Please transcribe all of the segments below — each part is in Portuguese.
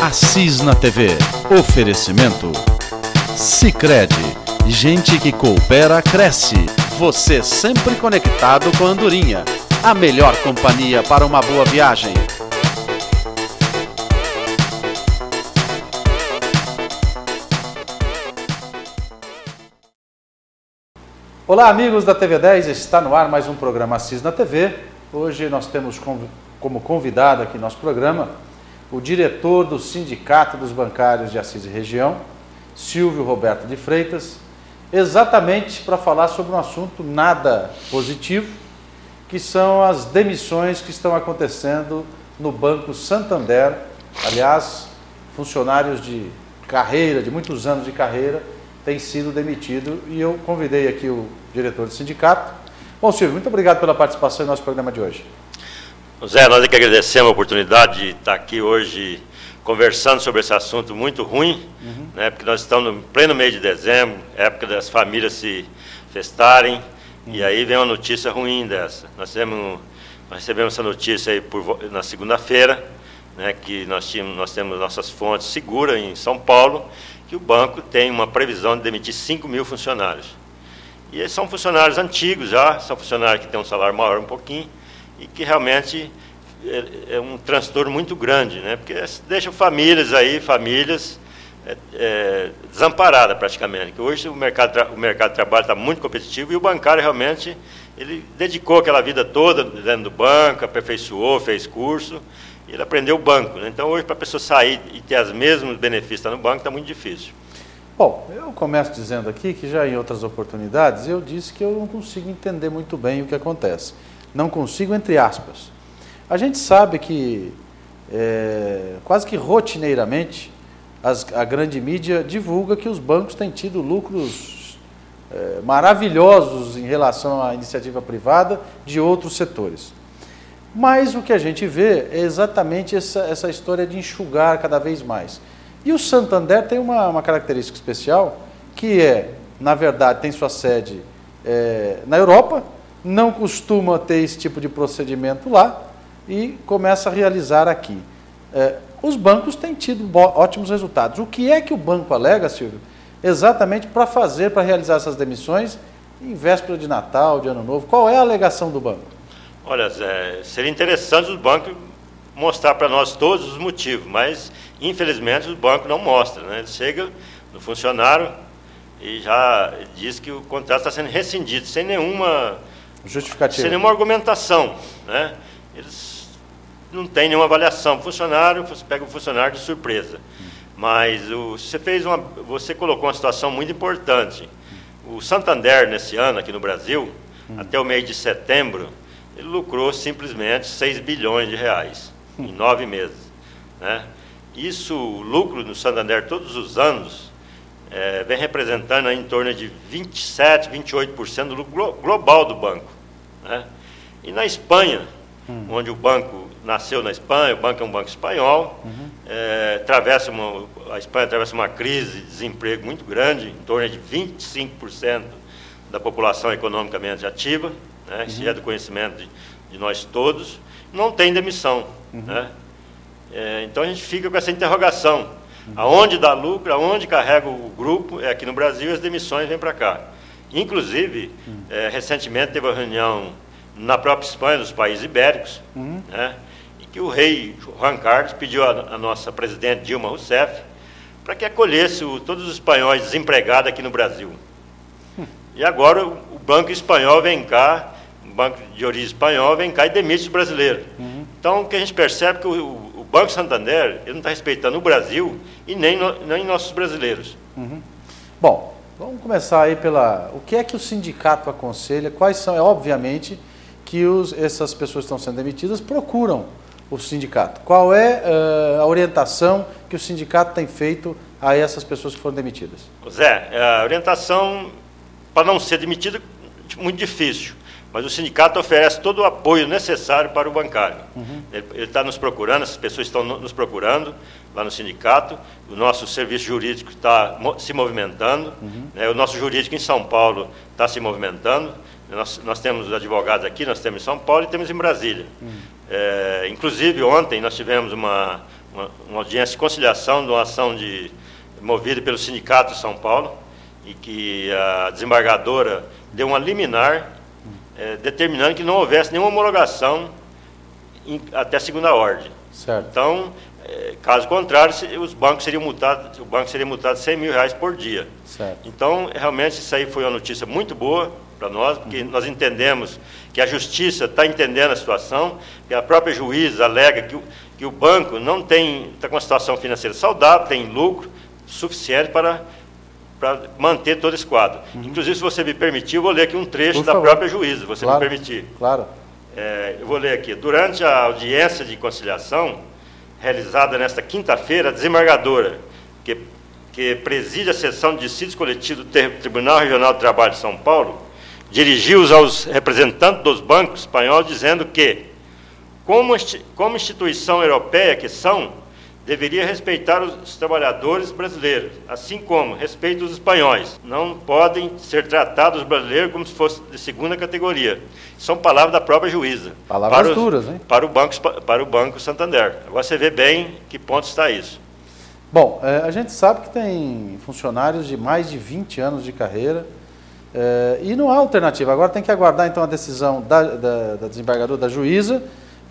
Assis na TV. Oferecimento Sicredi. Gente que coopera, cresce. Você sempre conectado com a Andorinha. A melhor companhia para uma boa viagem. Olá, amigos da TV 10. Está no ar mais um programa Assis na TV. Hoje nós temos como convidado aqui no nosso programa o diretor do Sindicato dos Bancários de Assis e Região, Silvio Roberto de Freitas, exatamente para falar sobre um assunto nada positivo, que são as demissões que estão acontecendo no Banco Santander. Aliás, funcionários de carreira, de muitos anos de carreira, têm sido demitidos, e eu convidei aqui o diretor do sindicato. Bom, Silvio, muito obrigado pela participação no nosso programa de hoje. Zé, nós é que agradecemos a oportunidade de estar aqui hoje conversando sobre esse assunto muito ruim, né, porque nós estamos no pleno mês de dezembro, época das famílias se festarem, e aí vem uma notícia ruim dessa. Nós recebemos essa notícia aí na segunda-feira, né, que nós temos nossas fontes seguras em São Paulo, que o banco tem uma previsão de demitir 5 mil funcionários. E eles são funcionários antigos já, são funcionários que têm um salário maior um pouquinho, e que realmente é um transtorno muito grande, né? Porque deixa famílias desamparadas praticamente. Que hoje o mercado de trabalho está muito competitivo, e o bancário realmente ele dedicou aquela vida toda dentro do banco, aperfeiçoou, fez curso, e ele aprendeu o banco, né? Então hoje para a pessoa sair e ter os mesmos benefícios no banco está muito difícil. Bom, eu começo dizendo aqui que já em outras oportunidades eu disse que eu não consigo entender muito bem o que acontece. Não consigo, entre aspas. A gente sabe que quase que rotineiramente a grande mídia divulga que os bancos têm tido lucros maravilhosos em relação à iniciativa privada de outros setores. Mas o que a gente vê é exatamente essa história de enxugar cada vez mais. E o Santander tem uma característica especial, que na verdade, tem sua sede na Europa, não costuma ter esse tipo de procedimento lá e começa a realizar aqui. Os bancos têm tido ótimos resultados. O que é que o banco alega, Silvio, exatamente para realizar essas demissões em véspera de Natal, de Ano Novo? Qual é a alegação do banco? Olha, Zé, seria interessante os bancos mostrar para nós todos os motivos, mas infelizmente o banco não mostra, né? Ele chega no funcionário e já diz que o contrato está sendo rescindido, sem nenhuma justificativa, sem nenhuma argumentação, né? Eles não têm nenhuma avaliação. Funcionário, você pega o funcionário de surpresa. Mas você colocou uma situação muito importante. O Santander, nesse ano, aqui no Brasil, até o mês de setembro, ele lucrou simplesmente 6 bilhões de reais em 9 meses, né? Isso, o lucro no Santander todos os anos vem representando em torno de 27%, 28% do lucro global do banco, né? E na Espanha, onde o banco nasceu na Espanha, o banco é um banco espanhol, a Espanha atravessa uma crise de desemprego muito grande, em torno de 25% da população economicamente ativa, né? Isso é do conhecimento de nós todos. Não tem demissão, né? Então a gente fica com essa interrogação. Aonde dá lucro, aonde carrega o grupo, aqui no Brasil, as demissões vêm para cá. Inclusive, recentemente teve uma reunião na própria Espanha, dos países ibéricos, né? E que o rei Juan Carlos pediu à nossa presidente Dilma Rousseff para que acolhesse todos os espanhóis desempregados aqui no Brasil. E agora o banco espanhol vem cá, o banco de origem espanhol vem cá e demite os brasileiros. Então, o que a gente percebe é que o Banco Santander ele não está respeitando o Brasil e nem nossos brasileiros. Bom, vamos começar aí o que é que o sindicato aconselha, quais são, obviamente, que essas pessoas que estão sendo demitidas procuram o sindicato. Qual é a orientação que o sindicato tem feito a essas pessoas que foram demitidas? Zé, a orientação para não ser demitido é muito difícil, mas o sindicato oferece todo o apoio necessário para o bancário. Ele está nos procurando, essas pessoas estão nos procurando lá no sindicato, o nosso serviço jurídico está se movimentando, né? O nosso jurídico em São Paulo está se movimentando, Nós temos advogados aqui, nós temos em São Paulo e temos em Brasília. Inclusive, ontem nós tivemos uma audiência de conciliação de uma ação movida pelo Sindicato de São Paulo, e que a desembargadora deu uma liminar determinando que não houvesse nenhuma homologação até segunda ordem. Certo. Então, caso contrário, o banco seria multado R$100 mil por dia. Certo. Então, realmente, isso aí foi uma notícia muito boa para nós, porque nós entendemos que a Justiça está entendendo a situação, que a própria juíza alega que o banco não está com uma situação financeira saudável, tem lucro suficiente para manter todo esse quadro. Inclusive, se você me permitir, eu vou ler aqui um trecho da própria juíza, se você me permitir. Claro. Eu vou ler aqui. Durante a audiência de conciliação, realizada nesta quinta-feira, a desembargadora, que preside a sessão de dissídios coletivos do Tribunal Regional do Trabalho de São Paulo, dirigiu-os aos representantes dos bancos espanhóis, dizendo que, como instituição europeia que são, deveria respeitar os trabalhadores brasileiros, assim como respeita os espanhóis. Não podem ser tratados os brasileiros como se fossem de segunda categoria. São palavras da própria juíza. Palavras duras, hein? Para o Banco Santander. Agora você vê bem que ponto está isso. Bom, a gente sabe que tem funcionários de mais de 20 anos de carreira e não há alternativa. Agora tem que aguardar então a decisão da desembargadora, da juíza,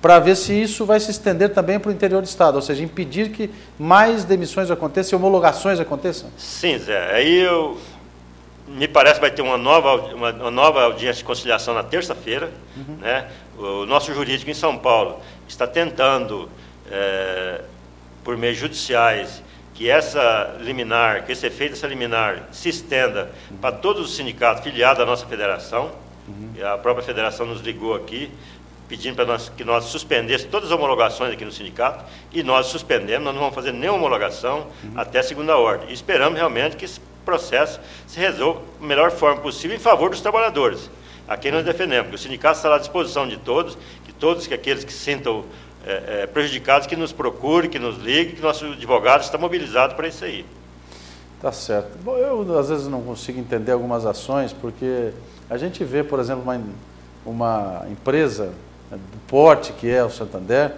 para ver se isso vai se estender também para o interior do Estado, ou seja, impedir que mais demissões aconteçam e homologações aconteçam? Sim, Zé. Aí me parece que vai ter uma nova audiência de conciliação na terça-feira. Né? O nosso jurídico em São Paulo está tentando, por meios judiciais, que esse efeito dessa liminar se estenda para todos os sindicatos filiados à nossa federação. A própria federação nos ligou aqui, pedindo para que nós suspendêssemos todas as homologações aqui no sindicato, e nós suspendemos, nós não vamos fazer nenhuma homologação até segunda ordem. E esperamos realmente que esse processo se resolva da melhor forma possível em favor dos trabalhadores, a quem nós defendemos, que o sindicato está à disposição de todos, que aqueles que se sintam prejudicados, que nos procurem, que nos liguem, que nosso advogado está mobilizado para isso aí. Tá certo. Bom, eu às vezes não consigo entender algumas ações, porque a gente vê, por exemplo, uma empresa do porte que é o Santander,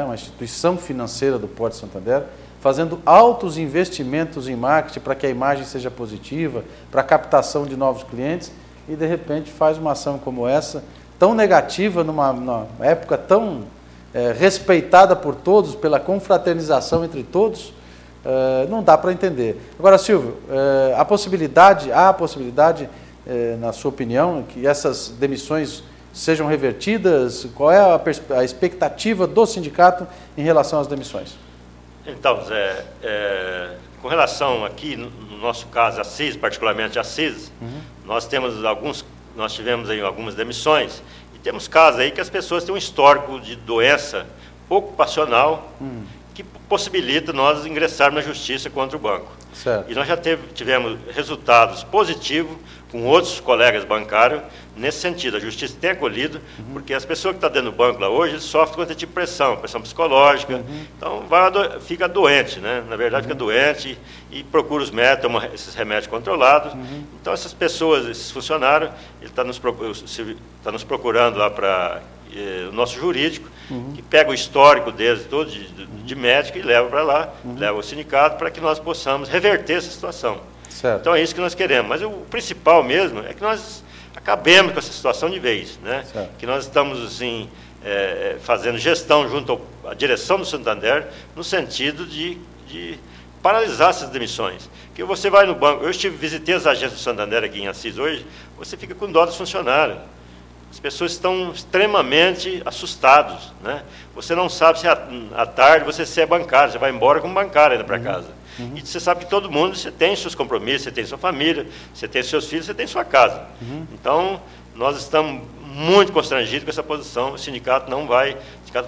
uma instituição financeira do porte Santander, fazendo altos investimentos em marketing para que a imagem seja positiva, para a captação de novos clientes, e de repente faz uma ação como essa, tão negativa, numa época tão respeitada por todos, pela confraternização entre todos, não dá para entender. Agora, Silvio, há a possibilidade, na sua opinião, que essas demissões sejam revertidas? Qual é a expectativa do sindicato em relação às demissões? Então, Zé, com relação aqui, no nosso caso, a CIS, particularmente a CIS, nós tivemos aí algumas demissões, e temos casos aí que as pessoas têm um histórico de doença ocupacional que possibilita nós ingressarmos na justiça contra o banco. Certo. E nós já tivemos resultados positivos com outros colegas bancários nesse sentido. A justiça tem acolhido, porque as pessoas que estão dentro do banco lá hoje, eles sofrem com esse tipo de pressão psicológica, então fica doente, né? Na verdade fica doente e procura os médicos, toma esses remédios controlados. Então essas pessoas, esses funcionários, ele está nos procurando lá para o nosso jurídico, que pega o histórico deles todo de médico e leva para lá, leva ao sindicato, para que nós possamos reverter essa situação. Certo. Então é isso que nós queremos. Mas o principal mesmo é que nós acabemos com essa situação de vez, né? Que nós estamos assim, fazendo gestão junto à direção do Santander, no sentido de paralisar essas demissões. Porque você vai no banco, visitei as agências do Santander aqui em Assis hoje, você fica com dó dos funcionários. As pessoas estão extremamente assustadas, né? Você não sabe se à tarde você é bancário, você vai embora como bancário ainda para casa. E você sabe que todo mundo, você tem seus compromissos, você tem sua família, você tem seus filhos, você tem sua casa. Então, nós estamos muito constrangidos com essa posição. O sindicato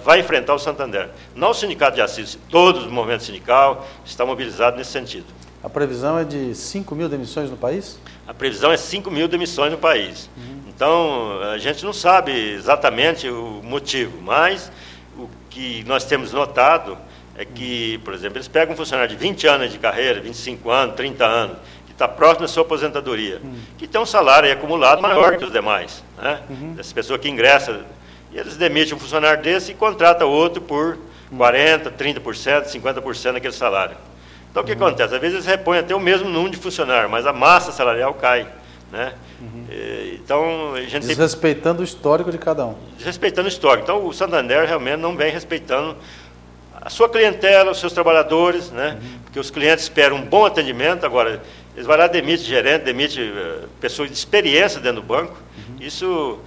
vai enfrentar o Santander. Não o sindicato de Assis, todos os movimentos sindical estão mobilizados nesse sentido. A previsão é de 5 mil demissões no país? A previsão é 5 mil demissões no país. Então, a gente não sabe exatamente o motivo, mas o que nós temos notado é que, por exemplo, eles pegam um funcionário de 20 anos de carreira, 25 anos, 30 anos, que está próximo da sua aposentadoria, que tem um salário aí acumulado maior que os demais, né? Essa pessoa que ingressa, e eles demitem um funcionário desse e contratam outro por 40%, 30%, 50% daquele salário. Então, o que acontece? Às vezes eles repõem até o mesmo número de funcionários, mas a massa salarial cai, né? Então, a gente desrespeitando o histórico de cada um. Desrespeitando o histórico. Então, o Santander realmente não vem respeitando a sua clientela, os seus trabalhadores, né? Porque os clientes esperam um bom atendimento. Agora, eles vão lá, demitem gerente, demitem pessoas de experiência dentro do banco. Isso,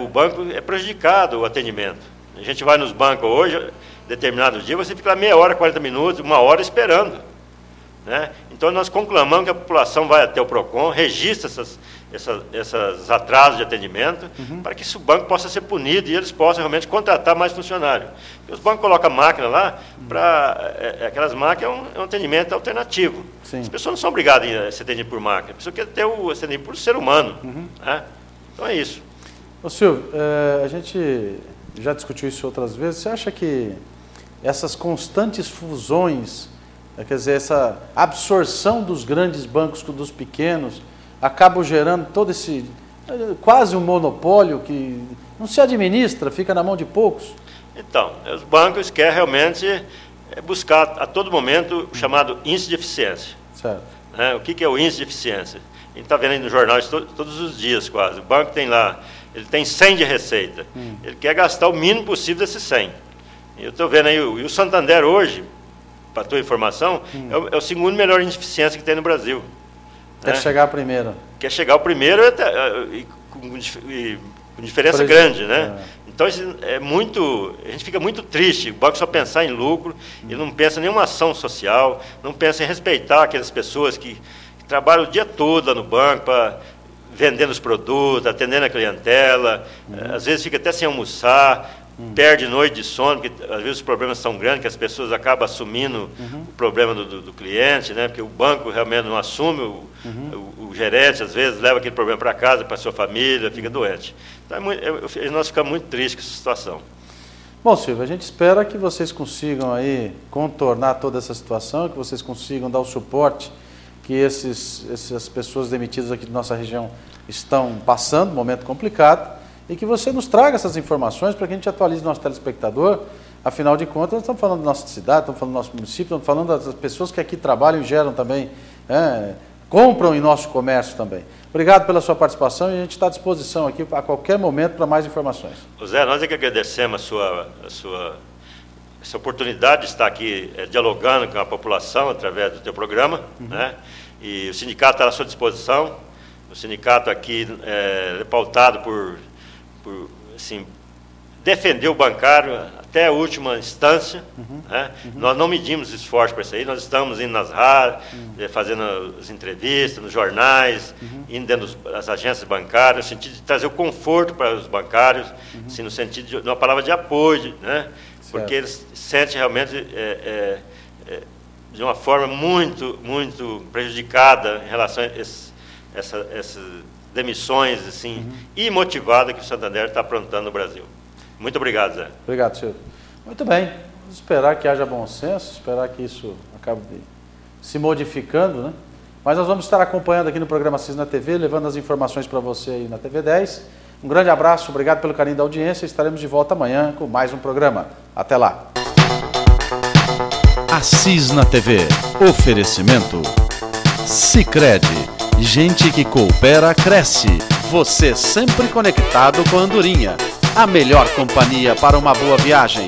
o banco é prejudicado, o atendimento. A gente vai nos bancos hoje, determinados dias, você fica lá meia hora, 40 minutos, 1 hora esperando, né? Então, nós conclamamos que a população vai até o PROCON, registre esses atrasos de atendimento, para que o banco possa ser punido e eles possam realmente contratar mais funcionários. Porque os bancos colocam máquina lá, aquelas máquinas é um atendimento alternativo. Sim. As pessoas não são obrigadas a ser atendidas por máquina, a pessoa quer ter o atendimento por ser humano. Né? Então é isso. Ô Silvio, a gente já discutiu isso outras vezes. Você acha que essas constantes fusões, quer dizer, essa absorção dos grandes bancos dos pequenos, acabam gerando todo esse, quase um monopólio que não se administra, fica na mão de poucos? Então, os bancos querem realmente buscar a todo momento o chamado índice de eficiência. Certo. O que é o índice de eficiência? A gente está vendo aí nos jornais todos os dias quase. O banco tem lá, ele tem 100 de receita. Ele quer gastar o mínimo possível desses 100. Eu estou vendo aí, e o Santander hoje, para a tua informação, é o segundo melhor índice de eficiência que tem no Brasil. Quer chegar primeiro. Quer chegar ao primeiro com diferença grande, né? Então, a gente fica muito triste. O banco só pensar em lucro, ele não pensa em nenhuma ação social, não pensa em respeitar aquelas pessoas que trabalham o dia todo lá no banco, vendendo os produtos, atendendo a clientela, às vezes fica até sem almoçar, perde noite de sono, porque às vezes os problemas são grandes, que as pessoas acabam assumindo o problema do cliente, né? Porque o banco realmente não assume, o gerente às vezes leva aquele problema para casa, para a sua família, fica doente. Então nós ficamos muito tristes com essa situação. Bom, Silvio, a gente espera que vocês consigam aí contornar toda essa situação, que vocês consigam dar o suporte que essas pessoas demitidas aqui de nossa região estão passando, um momento complicado, e que você nos traga essas informações para que a gente atualize o nosso telespectador. Afinal de contas, nós estamos falando da nossa cidade, estamos falando do nosso município, estamos falando das pessoas que aqui trabalham e geram também, compram em nosso comércio também. Obrigado pela sua participação e a gente está à disposição aqui a qualquer momento para mais informações. Zé, nós é que agradecemos essa oportunidade de estar aqui dialogando com a população através do teu programa, né? E o sindicato está à sua disposição. O sindicato aqui é pautado por assim, defender o bancário até a última instância. Né? Nós não medimos esforço para isso aí, nós estamos indo nas rádios, fazendo as entrevistas, nos jornais, indo dentro das agências bancárias, no sentido de trazer o conforto para os bancários, assim, no sentido de uma palavra de apoio, né? Porque eles sentem realmente de uma forma muito, muito prejudicada em relação a essas demissões assim, imotivadas que o Santander está aprontando no Brasil. Muito obrigado, Zé. Obrigado, Silvio. Muito bem. Vamos esperar que haja bom senso, esperar que isso acabe se modificando, né? Mas nós vamos estar acompanhando aqui no programa CIS na TV, levando as informações para você aí na TV 10. Um grande abraço, obrigado pelo carinho da audiência. Estaremos de volta amanhã com mais um programa. Até lá. CIS na TV. Oferecimento Sicredi. Gente que coopera, cresce. Você sempre conectado com a Andorinha. A melhor companhia para uma boa viagem.